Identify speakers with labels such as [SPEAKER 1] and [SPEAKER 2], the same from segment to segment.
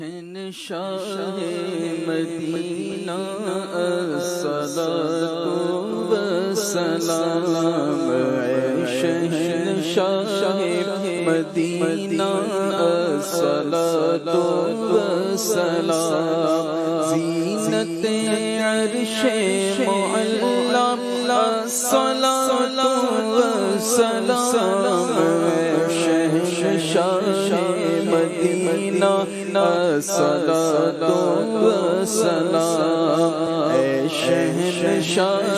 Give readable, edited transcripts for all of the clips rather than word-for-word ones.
[SPEAKER 1] شہنشاہ مدینہ الصلاۃ والسلام، اے شہنشاہ مدینہ الصلاۃ والسلام، زینت عرش معلی الصلاۃ والسلام، اے شہنشاہ مدینہ الصلاۃ والسلام، اے شہنشاہ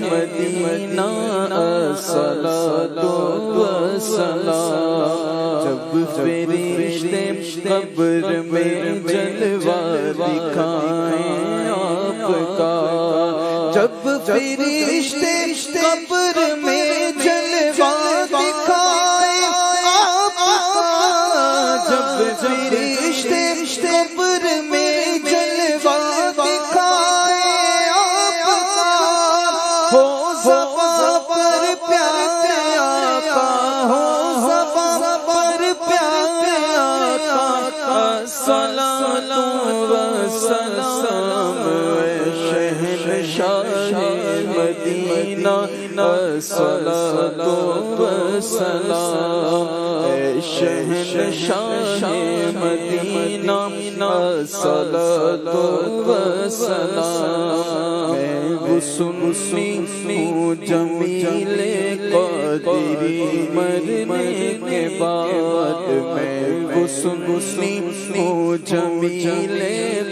[SPEAKER 1] مدینہ الصلاۃ والسلام، جب فرشتے قبر میں جلوہ دکھائیں آپ کا، جب فرشتے قبر میں جلوہ دکھائیں آپ کا، جب فرشتے قبر میں جلوہ دکھائیں آپ کا، ہو زباں پر پیارے آقا، ہو زباں پر پیارے آقا، الصلاۃ والسلام، اے شہنشاہ مدینہ الصلاۃ والسلام، اے شہنشاہ مدینہ الصلاۃ والسلام، میں وہ سنی ہوں جمیل قادری مرنے کے بعد، میں وہ سنی ہوں جمیل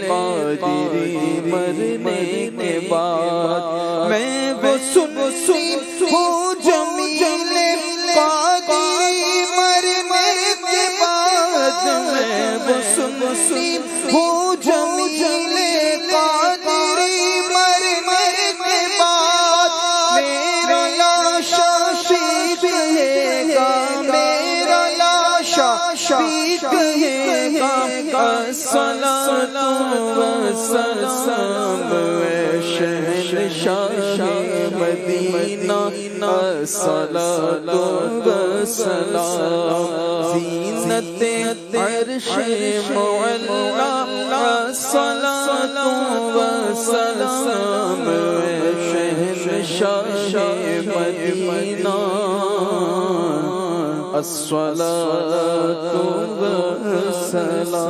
[SPEAKER 1] قادری مرنے کے بعد، میں وہ سنی ہوں جمیل قادری مرنے کے بعد، میں وہ سنی ہوں جمیل قادری مرنے کے بعد، میرا لاشا شیخ ہے گا، میرا لاشا شیخ ہے گا، الصلاۃ والسلام، اے شہنشاہ مدینہ الصلاۃ والسلام، زینت عرش معلی الصلاۃ والسلام، اے شہنشاہ مدینہ الصلاۃ والسلام۔